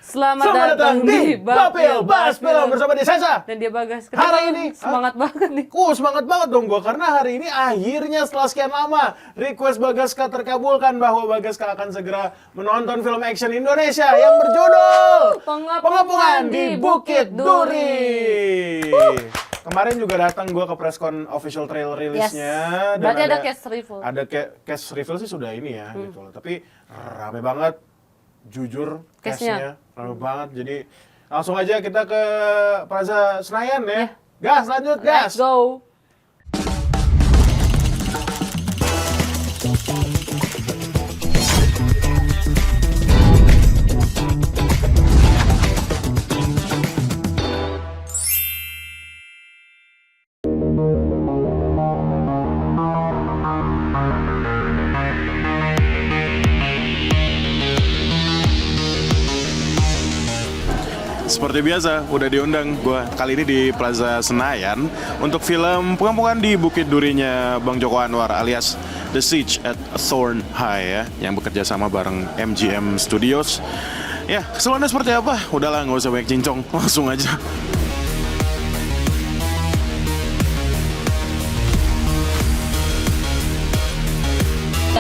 Selamat datang di Bapil Bahas Film bersama Desasa dan dia Bagas. Hari ini semangat banget nih. Semangat banget dong gua karena hari ini akhirnya setelah sekian lama request Bagaska terkabulkan bahwa Bagaska akan segera menonton film action Indonesia yang berjudul Pengepungan di Bukit Duri. Kemarin juga datang gua ke presscon official trailer rilisnya. Yes. Berarti ada cast reveal. Ada cast reveal sih sudah ini ya gitu loh. Tapi rame banget. Jujur, cast-nya rame banget. Jadi langsung aja kita ke Plaza Senayan ya. Gas, lanjut gas. Let's go. Seperti biasa, udah diundang gue kali ini di Plaza Senayan untuk film Pengepungan di Bukit Durinya Bang Joko Anwar alias The Siege at Thorn High ya, yang bekerja sama bareng MGM Studios. Ya, keseruannya seperti apa? Udahlah, nggak usah banyak cincong, langsung aja.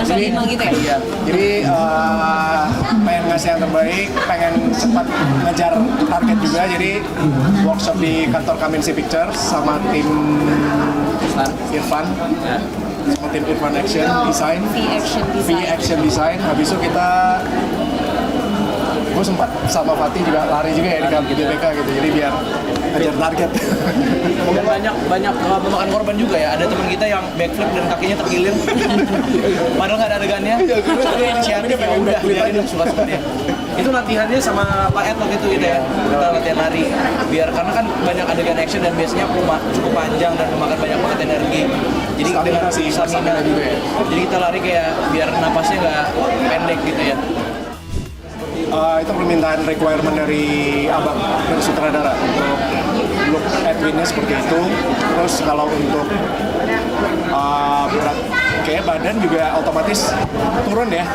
Jadi, gitu ya? Iya. Jadi pengen ngasih yang terbaik, pengen cepat ngejar target juga. Jadi workshop di kantor Kaminsi Pictures sama tim Irfan, sama tim Irfan Action Design, V Action Design. Habis itu gue sempat sama Fatih juga lari juga ya di BBK gitu. Jadi biar ngejar target. Dan banyak memakan korban juga ya. Ada teman kita yang backflip dan kakinya terkilir. Padahal nggak ada adegannya. Tapi inisiatif ya udah biarin suka-suka dia. Itu latihannya sama Pak Ed waktu itu gitu ya. Kita latihan lari. Biar karena kan banyak adegan action dan biasanya cukup panjang dan memakan banyak banget energi. Jadi dengan stamina juga ya. Jadi kita lari kayak biar napasnya nggak pendek gitu ya. Itu permintaan requirement dari abang, dari sutradara untuk look Edwinnya seperti itu. Terus kalau untuk berat kayak badan juga otomatis turun ya,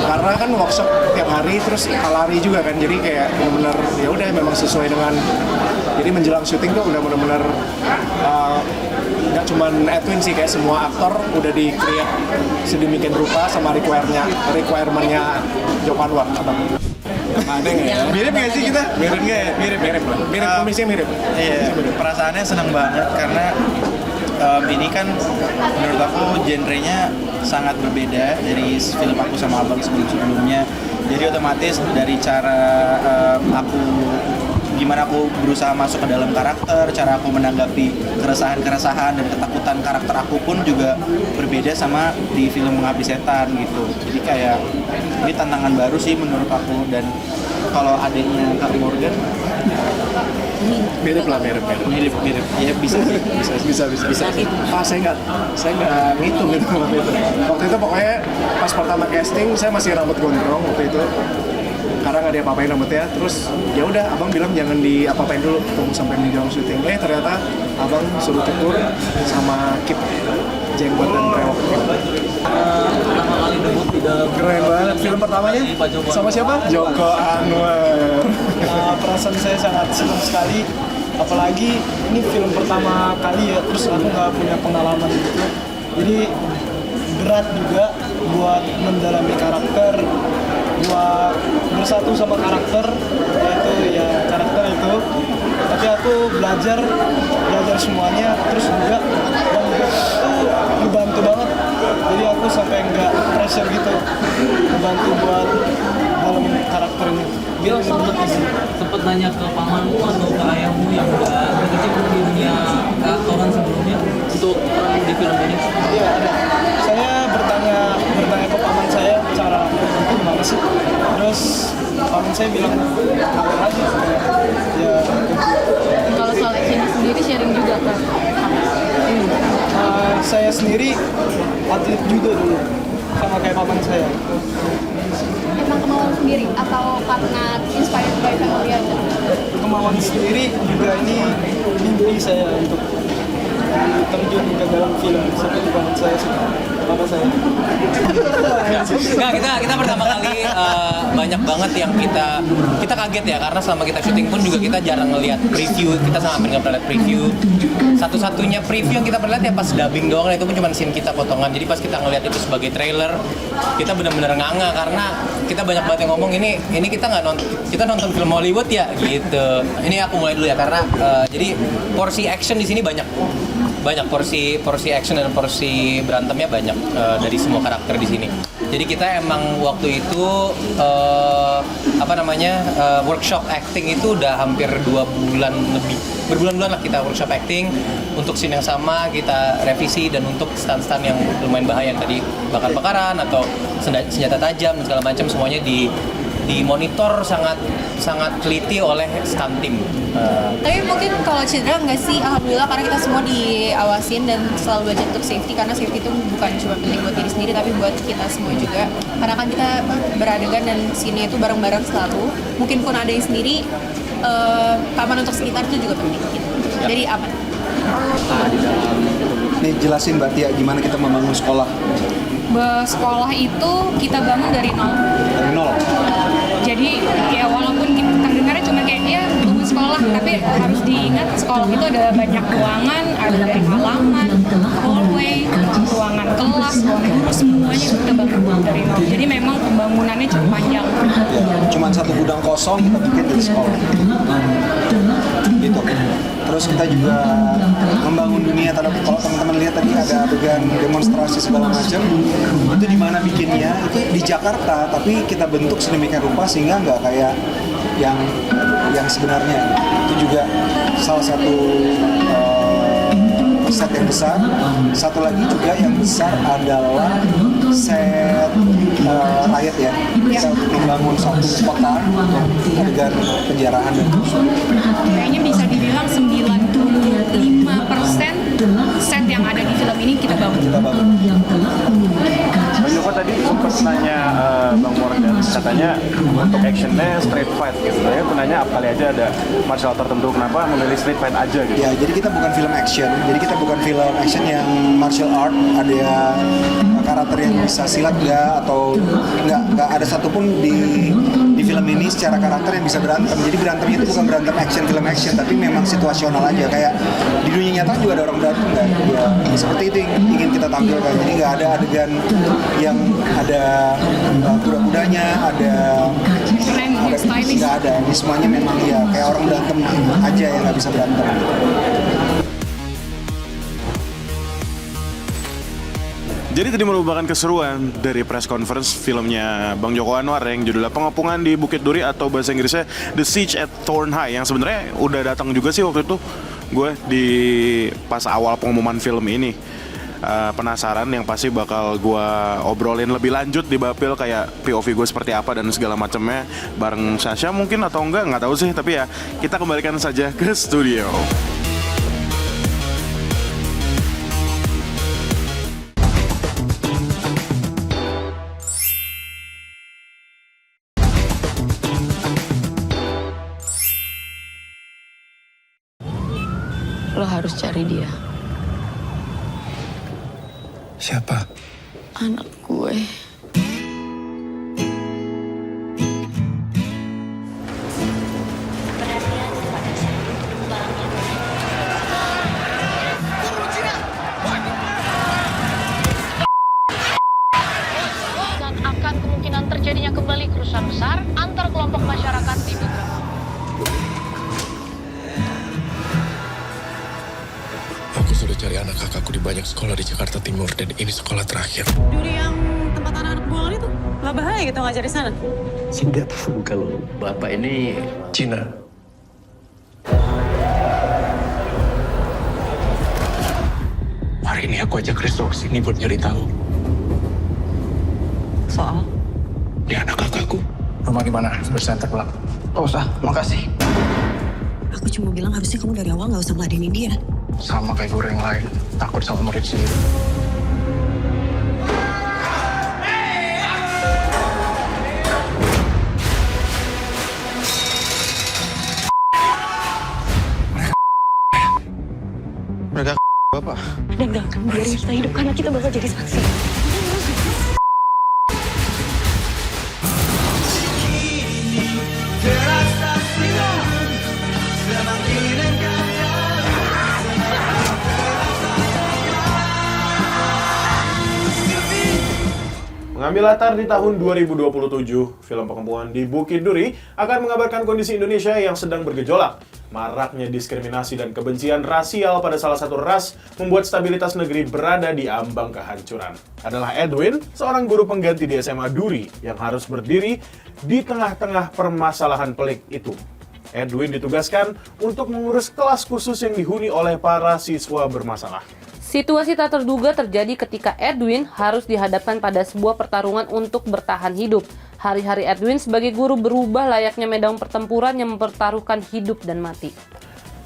karena kan workshop tiap hari terus lari juga kan, jadi kayak benar-benar ya udah memang sesuai dengan, jadi menjelang syuting tuh udah benar-benar nggak cuman Edwin sih, kayak semua aktor udah di-create sedemikian rupa sama requirementnya Joko Anwar. Ada nggak ya? Mirip nggak sih kita? Mirip nggak ya? Mirip komisinya mirip. Iya, perasaannya senang banget karena ini kan menurut aku genrenya sangat berbeda dari film aku sama abang sebelumnya. Jadi otomatis dari cara gimana aku berusaha masuk ke dalam karakter, cara aku menanggapi keresahan-keresahan dan ketakutan karakter aku pun juga berbeda sama di film Mengabdi Setan gitu. Jadi kayak ini tantangan baru sih menurut aku. Dan kalau adiknya Kak Morgan Mirip. Ya bisa. Saya nggak ngitung gitu waktu itu. Waktu itu pokoknya pas pertama casting saya masih rambut gondrong waktu itu. Karena nggak diapa-apain rambutnya, terus ya udah abang bilang jangan diapa-apain dulu, tunggu sampai menjelang syuting. Ternyata abang suruh cukur sama keep jenggot dan brewok. Pertama kali debut di dalam Keren banget film pertamanya. Sama siapa? Joko Anwar. Perasaan saya sangat senang sekali, apalagi ini film pertama kali ya, terus aku nggak punya pengalaman gitu, jadi berat juga buat mendalami karakter, buat bersatu sama karakter, yaitu ya karakter itu. Tapi aku belajar semuanya, terus juga Bang Bek itu ngebantu banget, jadi aku sampai nggak pressure gitu, ngebantu buat dalam karakter ini. Bill sempet nanya ke pamanmu atau ke ayahmu yang udah berkecimpung di dunia keaktoran sebelumnya untuk peran di film ini? Iya, ada. Saya bertanya ke paman saya cara itu gimana sih. Terus paman saya bilang ngalir aja. Ya. Kalau soal actionnya sendiri sharing juga kan? Saya sendiri atlet judo dulu sama kayak paman saya. Emang kemauan sendiri atau karena inspired by family aja? Kemauan sendiri juga, ini mimpi saya untuk terjun ke dalam film seperti paman saya sih. Bapak saya. Nah, kita pertama kali banyak banget yang kita kaget ya, karena selama kita syuting pun juga kita jarang ngelihat preview, kita sama hampir nggak pernah lihat preview. Satu-satunya preview yang kita pernah lihat ya pas dubbing doang, itu pun cuma scene kita potongan. Jadi pas kita ngelihat itu sebagai trailer, kita benar-benar nganga karena kita banyak banget yang ngomong ini kita nonton film Hollywood ya gitu. Ini aku mulai dulu ya karena jadi porsi action di sini banyak porsi action dan porsi berantemnya banyak dari semua karakter di sini. Jadi kita emang waktu itu workshop acting itu udah hampir 2 bulan lebih, berbulan-bulan lah kita workshop acting untuk scene yang sama kita revisi, dan untuk stand-stand yang lumayan bahaya yang tadi bakar-bakaran atau senjata tajam dan segala macam semuanya dimonitor sangat teliti oleh stunt team. Tapi mungkin kalau cedera nggak sih, alhamdulillah karena kita semua diawasin dan selalu belajar untuk safety, karena safety itu bukan cuma penting buat diri sendiri tapi buat kita semua juga. Karena kan kita beradegan dan scene-nya itu bareng-bareng selalu. Mungkin pun ada yang sendiri, keamanan untuk sekitar itu juga penting gitu. Jadi aman. Nih jelasin Mbak Tia gimana kita membangun sekolah. Sekolah itu kita bangun dari nol. Dari nol. Jadi ya walaupun kita terdengarnya cuma kayak dia bangun sekolah, tapi harus diingat sekolah itu ada banyak ruangan, ada dari halaman, hallway, ruangan kelas, ruangan guru, semuanya itu kita bangun dari nol. Jadi memang pembangunannya cukup panjang. Ya, cuman satu gudang kosong kita bikin dari sekolah. Gitu. Terus kita juga membangun dunia. Kalau teman-teman lihat tadi ada adegan demonstrasi segala macam, itu di mana bikinnya itu di Jakarta, tapi kita bentuk sedemikian rupa sehingga nggak kayak yang sebenarnya. Itu juga salah satu set yang besar. Satu lagi juga yang besar adalah set riot ya. Kita membangun satu kota untuk adegan penjaraan dan Kayaknya bisa dibilang 95% set yang ada di film ini kita bangun. Bang Joko tadi sempat nanya Bang Morgan, katanya untuk actionnya street fight gitu. Saya nanya kali aja ada martial art tertentu, kenapa memilih street fight aja gitu? ya, jadi kita bukan film action. Jadi kita bukan film action yang martial art, ada karakter yang bisa silat nggak, atau nggak ada satupun di film ini secara karakter yang bisa berantem. Jadi berantemnya itu bukan berantem action, film action, tapi memang situasional aja. Kayak di dunia nyata juga ada orang berantem kan. Ya, seperti itu yang ingin kita tampilkan. Jadi nggak ada adegan yang ada kuda-kudanya, ada stylish. nggak ada. Ini semuanya memang ya kayak orang berantem aja yang nggak bisa berantem. Jadi tadi merupakan keseruan dari press conference filmnya Bang Joko Anwar yang judulnya Pengepungan di Bukit Duri, atau bahasa Inggrisnya The Siege at Thorn High, yang sebenarnya udah datang juga sih waktu itu gue di pas awal pengumuman film ini. Penasaran, yang pasti bakal gue obrolin lebih lanjut di Bapil, kayak POV gue seperti apa dan segala macamnya bareng Sasha mungkin atau nggak tahu sih, tapi ya kita kembalikan saja ke studio. Lo harus cari dia. Siapa? Anak gue. Dan akan kemungkinan terjadinya kembali kerusuhan besar antar kelompok masyarakat di beberapa. Aku sudah cari anak kakakku di banyak sekolah di Jakarta Timur, dan ini sekolah terakhir. Duri yang tempat anak-anak buangan itu, nggak bahaya gitu ngajar di sana? Tidak tahu kalau bapak ini Cina. Hari ini aku ajak Kristo ke sini buat nyari tahu. Soal? Dia anak kakakku. Rumah di mana? Bersantai pulang. Oh usah, makasih. Aku cuma bilang harusnya kamu dari awal nggak usah ngeladenin dia. Sama kayak guru yang lain, takut sama murid sendiri. Mereka bapak. Dan gak akan biarin kita hidup karena kita bakal jadi saksi. Mengambil latar di tahun 2027, film Pengepungan di Bukit Duri akan mengabarkan kondisi Indonesia yang sedang bergejolak. Maraknya diskriminasi dan kebencian rasial pada salah satu ras membuat stabilitas negeri berada di ambang kehancuran. Adalah Edwin, seorang guru pengganti di SMA Duri yang harus berdiri di tengah-tengah permasalahan pelik itu. Edwin ditugaskan untuk mengurus kelas khusus yang dihuni oleh para siswa bermasalah. Situasi tak terduga terjadi ketika Edwin harus dihadapkan pada sebuah pertarungan untuk bertahan hidup. Hari-hari Edwin sebagai guru berubah layaknya medan pertempuran yang mempertaruhkan hidup dan mati.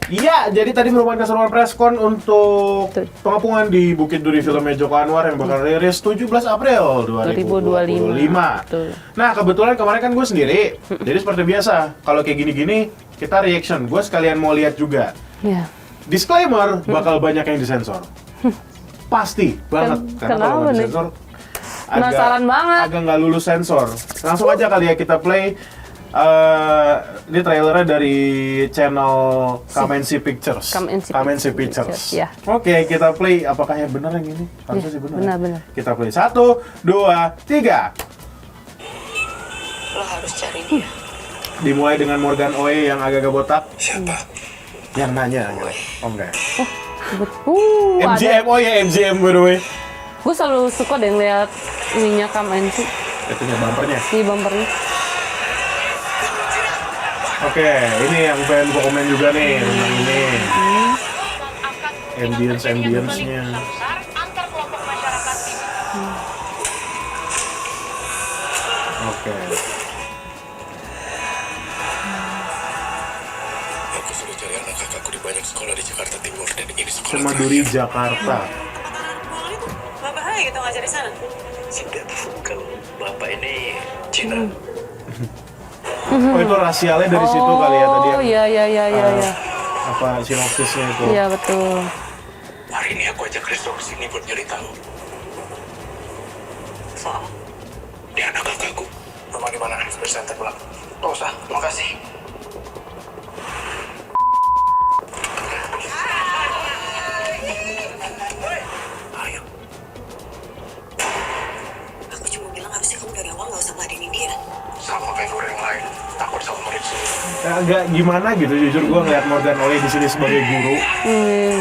Iya, jadi tadi merupakan keseruan preskon untuk Pengepungan di Bukit Duri filmnya Joko Anwar yang bakal rilis 17 April 2025. Nah, kebetulan kemarin kan gue sendiri, jadi seperti biasa, kalau kayak gini-gini, kita reaction. Gue sekalian mau lihat juga. Ya. Disclaimer, bakal banyak yang disensor. Pasti banget, karena kalau nggak disensor, penasaran banget. Agak nggak lulus sensor. Langsung aja kali ya kita play. Ini trailernya dari channel Kamensi Pictures. Kamensi Pictures. Ya. Oke, kita play. Apakah yang benar yang ini? Harusnya sih benar. Benar. Kita play 1, 2, 3. Lo harus cari dia. Dimulai dengan Morgan Oey yang agak-agak botak. Siapa? Yang nanya. Oh enggak. MGM, oh ya MGM by the way. Gue selalu suka deh ngeliat ininya Kamensi. Itunya bumpernya. Di bumpernya. Oke, ini yang pengen gue komen juga nih tentang ini. Ambience-nya. Oke. Aku sudah cari anak kakakku di banyak sekolah di Jakarta Timur dan ini sekolah SMA Duri Jakarta. Gak bahaya gitu ngajar di sana. Tidak tahu kalau bapak ini Cina. Oh itu rasialnya dari situ kali ya tadi. Oh iya. Apa sinopsisnya itu? Iya betul. Hari ini aku ajak Resto ke sini buat nyari tahu. Soal? Dia anak kakakku. Rumah di mana? Bersantai pulang. Gak usah, makasih. Ayo. Aku cuma bilang harusnya kamu dari awal gak usah ngeladenin dia. Sama kayak guru yang lain. Takut sama murid sini. Agak gimana gitu jujur gue ngeliat Morgan Oey di sini sebagai guru.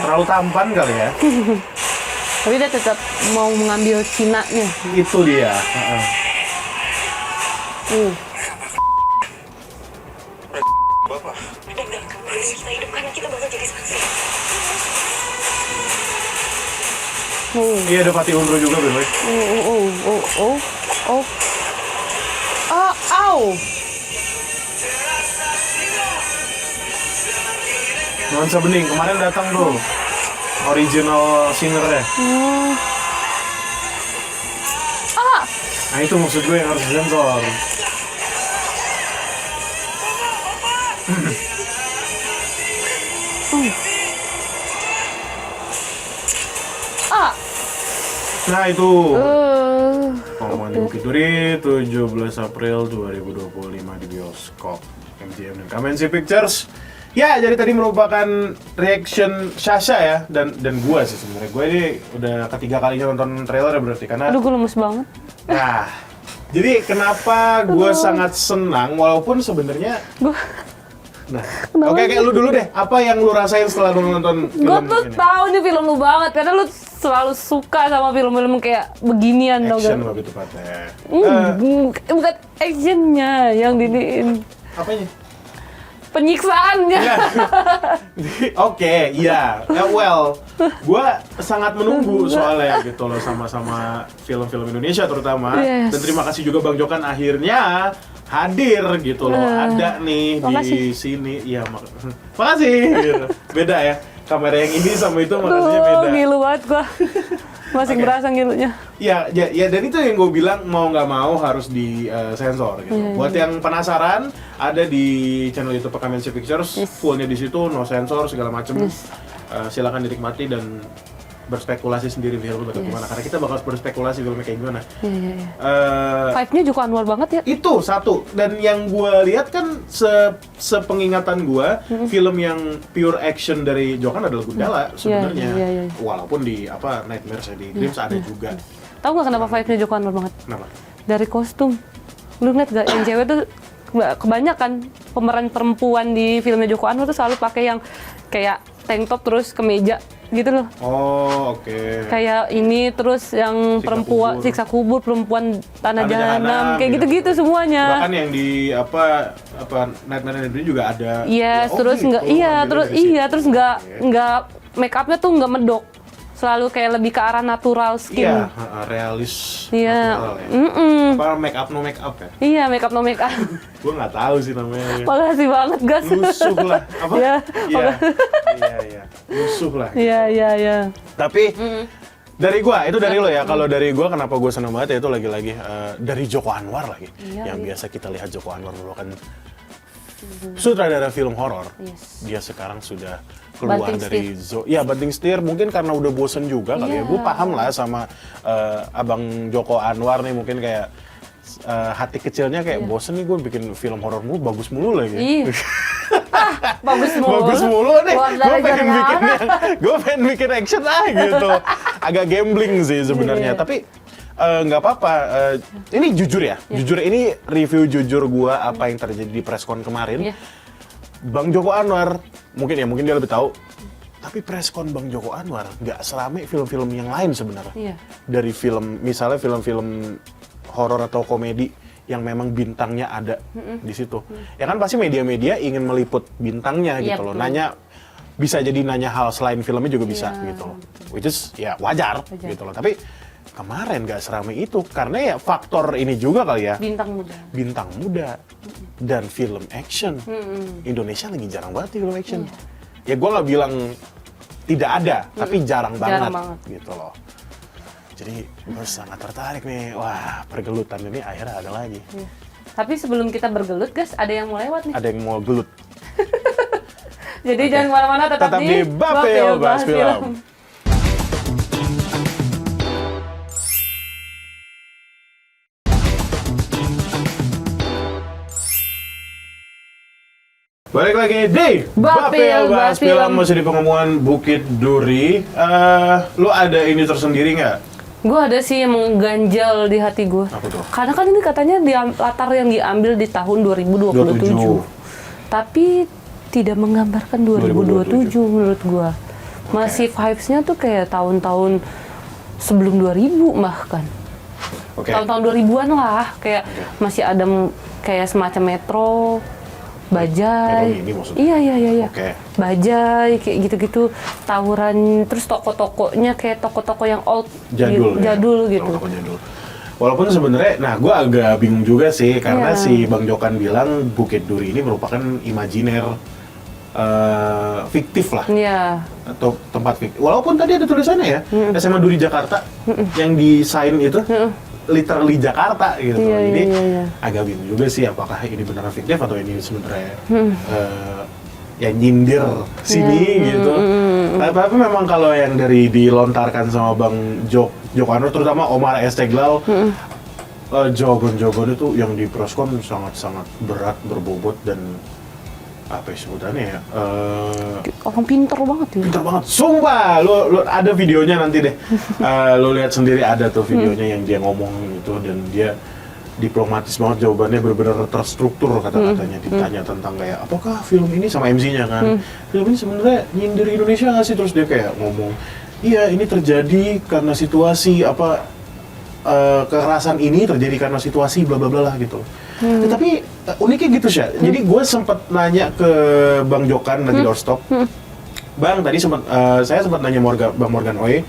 Terlalu tampan kali ya. Tapi dia tetap mau mengambil Cina-nya. Itu dia. Bapak. Dan gak akan biarin kita hidup karena kita bakal jadi saksi. Iya ada Fatih Unru juga by the way. Nuansa Bening kemarin datang tuh original singernya. Nah itu maksud gue yang harus disensor. Nah itu Pengepungan di Bukit Duri 17 April 2025 di bioskop MGM dan Kamensi Pictures. Ya, jadi tadi merupakan reaction Sasha ya dan gua sih sebenarnya. Gue ini udah ketiga kalinya nonton trailer ya berarti karena Aduh gue lemes banget. Nah, jadi kenapa gue sangat senang walaupun sebenarnya Nah, oke, kayak lu dulu deh. Apa yang lu rasain setelah lu nonton film Gue tuh ini? tahu nih film lu banget karena lu selalu suka sama film-film kayak beginian dong. Action lebih tepatnya. Bukan actionnya yang diniin. Apanya? Penyiksaannya. Oke, iya. Well, gue sangat menunggu soalnya gitu loh sama film-film Indonesia terutama. Yes. Dan terima kasih juga Bang Jokan akhirnya hadir gitu loh. Ada nih di sini. Iya, makasih. Gitu. Beda ya. Kamera yang ini sama itu makasihnya beda. Ngilu banget gua. Masih berasa ngilunya. Ya, dan itu yang gue bilang mau nggak mau harus di sensor gitu. Buat yang penasaran, ada di channel YouTube Kamensi Pictures, fullnya di situ, no sensor segala macem. Silakan dinikmati dan berspekulasi sendiri film bakal gimana, karena kita bakal berspekulasi filmnya kayak gimana. Vibe-nya Joko Anwar banget ya. Itu satu, dan yang gue lihat kan sepengingatan gue, film yang pure action dari Joko adalah Gundala sebenarnya. Walaupun di Nightmares di Dreams ada juga. Tahu nggak kenapa vibe-nya Joko Anwar banget? Kenapa? Dari kostum. Lu ngeliat gak yang cewek tuh kebanyakan pemeran perempuan di filmnya Joko Anwar tuh selalu pakai yang kayak tank top terus kemeja gitu loh. Oh, oke. Kayak ini terus yang perempuan siksa kubur, perempuan tanah jahanam, kayak gitu-gitu semuanya. Bahkan yang di Nightmare ini juga ada. Iya, terus gitu. terus nggak make upnya tuh nggak medok. Selalu kayak lebih ke arah natural skin. Iya, realis. Iya. Natural ya. Apa make up no make up ya? Iya, make up no make up. Gue nggak tahu sih namanya. Makasih banget, Gas. Lusuh lah. Apa? Iya. Iya. Lusuh lah. Iya. Tapi dari gua, itu dari lo ya. Kalau dari gua kenapa gua senang banget ya itu lagi-lagi dari Joko Anwar lagi. Yang biasa kita lihat Joko Anwar dulu kan sutradara film horor. Dia sekarang sudah keluar dari Banting Setir, mungkin karena udah bosen juga kali ya. Gue paham lah sama abang Joko Anwar nih, mungkin kayak hati kecilnya kayak bosen nih gue bikin film horor mulu, bagus mulu lagi. Bagus mulu nih. Gue pengen bikin action gitu. Agak gambling sih sebenarnya, tapi nggak apa-apa. Ini jujur ya, jujur ini review jujur gue apa yang terjadi di preskon kemarin. Bang Joko Anwar, mungkin dia lebih tahu. Tapi preskon Bang Joko Anwar nggak serame film-film yang lain sebenarnya. Dari film, misalnya film-film horor atau komedi yang memang bintangnya ada di situ. Ya kan pasti media-media ingin meliput bintangnya gitu loh. Bisa jadi nanya hal selain filmnya juga bisa gitu loh. Which is wajar gitu loh. Tapi kemarin nggak seramai itu karena ya faktor ini juga kali ya. Bintang muda dan film action. Indonesia lagi jarang banget film action. Ya gue nggak bilang tidak ada, tapi jarang banget gitu loh. Jadi gue sangat tertarik nih. Wah, pergelutan ini akhirnya ada lagi. Tapi sebelum kita bergelut, Gas, ada yang mau lewat nih. Ada yang mau gelut. Jadi jangan kemana-mana, tetap di Bapel Bahas Film. Balik lagi di Bapel Bahas Film, masih di pengembangan Bukit Duri. Lu ada ini tersendiri nggak? Gue ada sih yang mengganjal di hati gue. Apa tuh? Karena kan ini katanya latar yang diambil di tahun 2027. Tapi tidak menggambarkan 2027 menurut gue. Masih vibes-nya tuh kayak tahun-tahun sebelum 2000 bahkan. Tahun-tahun 2000-an lah. Kayak masih ada kayak semacam metro, Bajai. Iya. Bajai kayak gitu-gitu, tawuran, terus toko-tokonya kayak toko-toko yang old jadul gitu. Toko jadul. Walaupun sebenarnya, gue agak bingung juga sih karena si Bang Jokan bilang Bukit Duri ini merupakan imajiner fiktif lah. Atau tempat fiktif. Walaupun tadi ada tulisannya ya, SMA Duri Jakarta yang desain itu. Literally Jakarta gitu. Jadi agak bingung juga sih apakah ini beneran fiktif atau ini sebenarnya nyindir sini gitu. Tapi memang kalau yang dari dilontarkan sama Bang Joko Anwar, terutama Omar Esteglal, jawaban-jawaban itu yang di preskon sangat-sangat berat, berbobot dan apa ya sebutannya ya? Orang pinter banget ya. Pinter banget, sumpah. Lu ada videonya nanti deh. Lu lihat sendiri ada tuh videonya yang dia ngomong itu dan dia diplomatis banget jawabannya, benar-benar terstruktur kata-katanya. Ditanya tentang kayak apakah film ini sama MC-nya kan? Film ini sebenarnya nyindir Indonesia nggak sih? Terus dia kayak ngomong, iya ini terjadi karena situasi kekerasan ini terjadi karena situasi bla bla bla lah gitu. Tapi uniknya gitu sih. Jadi gue sempat nanya ke Bang Jokan di Doorstop. Bang, tadi saya sempat nanya Bang Morgan Oey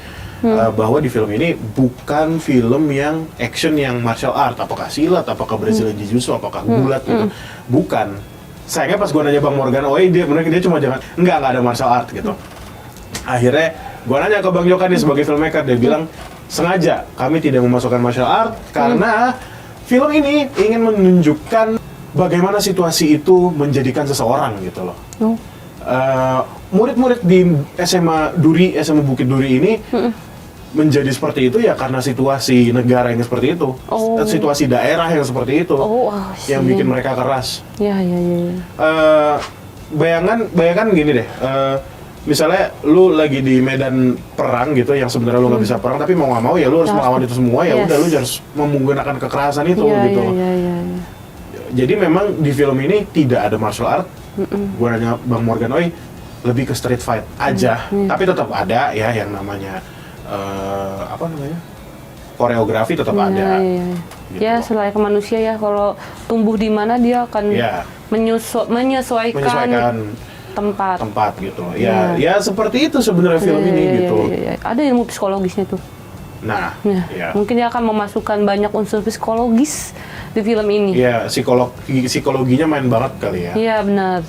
bahwa di film ini bukan film yang action yang martial art, apakah silat, apakah Brazilian Jiu-Jitsu, apakah gulat gitu. Bukan. Sayangnya pas gue nanya Bang Morgan Oey, dia cuma enggak ada martial art gitu. Akhirnya gue nanya ke Bang Jokan nih sebagai filmmaker, dia bilang sengaja kami tidak memasukkan martial art karena film ini ingin menunjukkan bagaimana situasi itu menjadikan seseorang gitu loh. murid-murid di SMA Duri, SMA Bukit Duri ini menjadi seperti itu ya karena situasi negara yang seperti itu, situasi daerah yang seperti itu, yang bikin mereka keras. Ya. Bayangkan gini deh, misalnya lu lagi di medan perang gitu, yang sebenarnya lu nggak bisa perang tapi mau nggak mau ya lu harus melawan itu semua, ya udah lu harus menggunakan kekerasan itu gitu. Jadi memang di film ini tidak ada martial art. Gua nanya Bang Morgan Oy, lebih ke street fight aja, tapi tetap ada ya yang namanya koreografi tetap ada. Gitu. Ya selayaknya manusia ya, kalau tumbuh di mana dia akan menyesuaikan tempat gitu. Ya seperti itu sebenarnya film ini gitu. Ada ilmu psikologisnya tuh. Nah, mungkin dia akan memasukkan banyak unsur psikologis di film ini. Ya, psikologinya main banget kali ya. Iya, benar.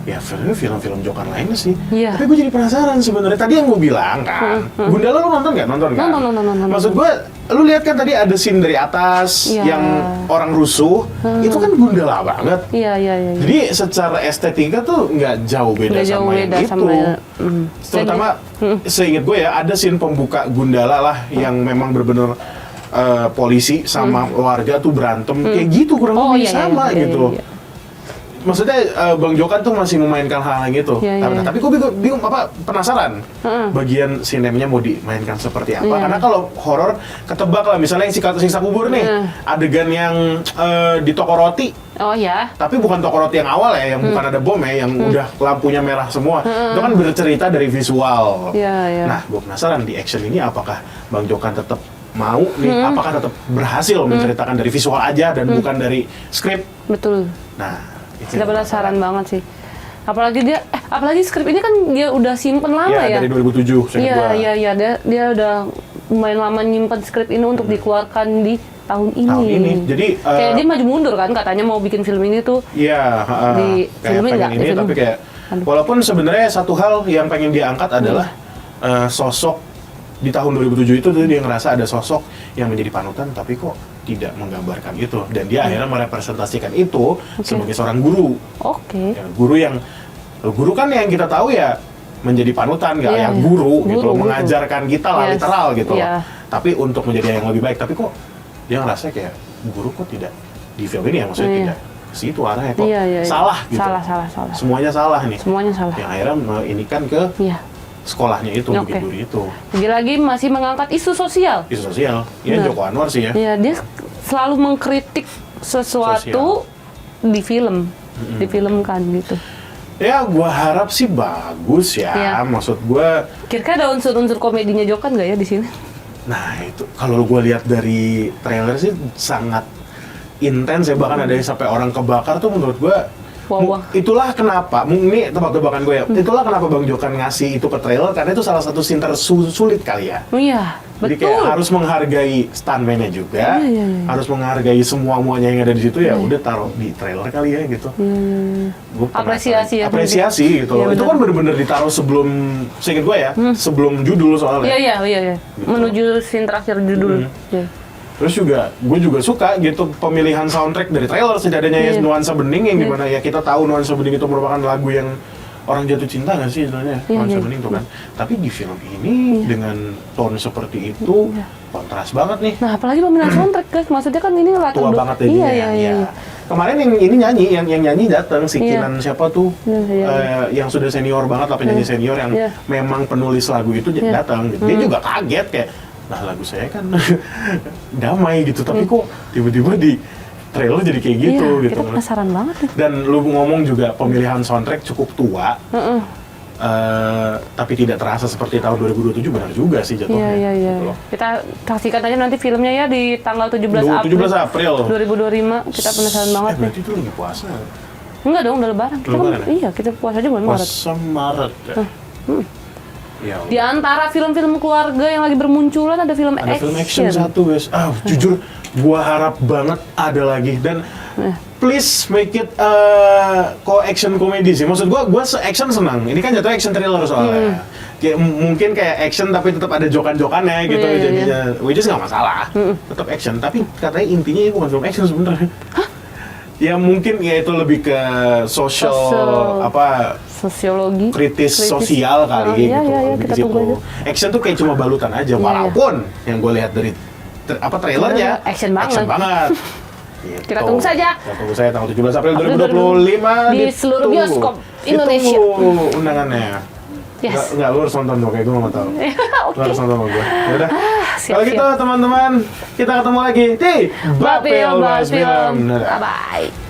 Ya, film-film Joker lainnya sih. Tapi gue jadi penasaran sebenarnya. Tadi yang gue bilang kan, Gundala lu nonton nggak? Nonton. Maksud gue, lu lihat kan tadi ada scene dari atas yang orang rusuh, itu kan Gundala banget. Iya. Jadi secara estetika tuh nggak jauh beda sama yang itu. Terutama seingat gue ya, ada scene pembuka Gundala lah yang memang benar-benar polisi sama warga tuh berantem kayak gitu, kurang lebih sama gitu. Maksudnya Bang Jokan tuh masih memainkan hal yang itu. Tapi gue bingung penasaran bagian sinemanya mau dimainkan seperti apa. Karena kalau horor ketebak lah, misalnya yang siksa kubur nih, adegan yang di toko roti. Tapi bukan toko roti yang awal ya, yang bukan ada bom ya, yang udah lampunya merah semua. Itu kan bercerita dari visual. Nah, gue penasaran di action ini apakah Bang Jokan tetap mau nih, apakah tetap berhasil menceritakan dari visual aja dan bukan dari skrip. Betul. Nah, kita penasaran banget sih. Apalagi skrip ini kan dia udah simpen lama ya. Dari 2007 saya Iya, dia udah lumayan lama nyimpen skrip ini untuk dikeluarkan di tahun ini. Jadi kayak dia maju mundur kan, katanya mau bikin film ini tuh. Di filmin pengen ini, tapi kayak walaupun sebenarnya satu hal yang pengen dia angkat adalah sosok di tahun 2007 itu dia ngerasa ada sosok yang menjadi panutan tapi kok tidak menggambarkan itu, dan dia akhirnya merepresentasikan itu sebagai seorang guru. Ya, guru kan yang kita tahu ya menjadi panutan, nggak yang guru gitu, mengajarkan kita lah literal gitu. Tapi untuk menjadi yang lebih baik, tapi kok dia ngerasa kayak guru kok tidak di film ini ya, maksudnya tidak ke situ arahnya, kok salah gitu. Salah. Semuanya salah nih. Semuanya salah. Yang akhirnya menginikan ke sekolahnya itu, Bukit Duri itu. Lagi-lagi masih mengangkat isu sosial. Ya Joko Anwar sih ya. Dia selalu mengkritik sesuatu di film, difilmkan gitu. Ya, gua harap sih bagus ya. Maksud gua. Kira-kira ada unsur-unsur komedinya Jokan nggak ya di sini? Nah itu, kalau gua lihat dari trailer sih sangat intens ya. Bahkan ada yang sampai orang kebakar tuh, menurut gua. Itulah kenapa, ini tebak-tebakan gue ya, itulah kenapa Bang Jokan ngasih itu ke trailer, karena itu salah satu scene tersulit kali ya. Jadi kayak harus menghargai stuntman-nya juga, harus menghargai semua-muanya yang ada di situ, ya udah taruh di trailer kali ya gitu. Apresiasi gitu. Itu kan bener-bener ditaruh sebelum, seinget gue ya, sebelum judul soalnya. Iya. Gitu. Menuju scene terakhir judul. Terus juga, gue juga suka gitu pemilihan soundtrack dari trailer, setidaknya ya Nuansa Bening, yang dimana ya kita tahu Nuansa Bening itu merupakan lagu yang orang jatuh cinta nggak sih sebenarnya, Nuansa Bening itu kan. Tapi di film ini dengan tone seperti itu kontras banget nih. Nah, apalagi pemilihan soundtrack guys, maksudnya kan ini latar tua banget ya. Iya. Kemarin yang ini nyanyi, yang nyanyi datang si Kinan siapa tuh, yang sudah senior banget lah, penyanyi senior yang memang penulis lagu itu datang. Dia juga kaget kayak, nah lagu saya kan damai gitu, tapi kok tiba-tiba di trailer jadi kayak gitu gitu. Kita penasaran banget nih. Dan lu ngomong juga pemilihan soundtrack cukup tua, tapi tidak terasa seperti tahun 2027, benar juga sih jatuhnya. Iya. Kita saksikan aja nanti filmnya ya di tanggal 17 April 2025. Kita penasaran banget nih. Berarti itu lagi puasa? Enggak dong, udah lebaran. Iya, kita puasa aja bulan Maret. Puasa Maret ya? Ya, di antara film-film keluarga yang lagi bermunculan ada film action. Ada film action satu guys. Jujur gua harap banget ada lagi, dan please make it action komedi sih. Maksud gua action senang. Ini kan jatuh action thriller soalnya. Kayak mungkin kayak action tapi tetap ada jokan-jokannya gitu jadinya. Which is nggak masalah. Tetap action, tapi katanya intinya ini bukan film action sebenarnya. Ya mungkin ya itu lebih ke sosial sosiologi kritis sosial kali iya, gitu. iya, Lebih kita ke tunggu situ. aja. Action tuh kayak cuma balutan aja, walaupun yang gue lihat dari trailernya Action banget. Gitu. Kita tunggu saja. Kita tunggu saja tanggal 17 April 2025 di seluruh bioskop Indonesia. Ditunggu undangannya. Yes. Enggak, lu harus nonton dong, kayak gue gak tau. Oke. Lu harus nonton sama gue. Yaudah. Siap, Kalau gitu siap. teman-teman, kita ketemu lagi di Bapil Bahas Film. Dadah. Bye-bye.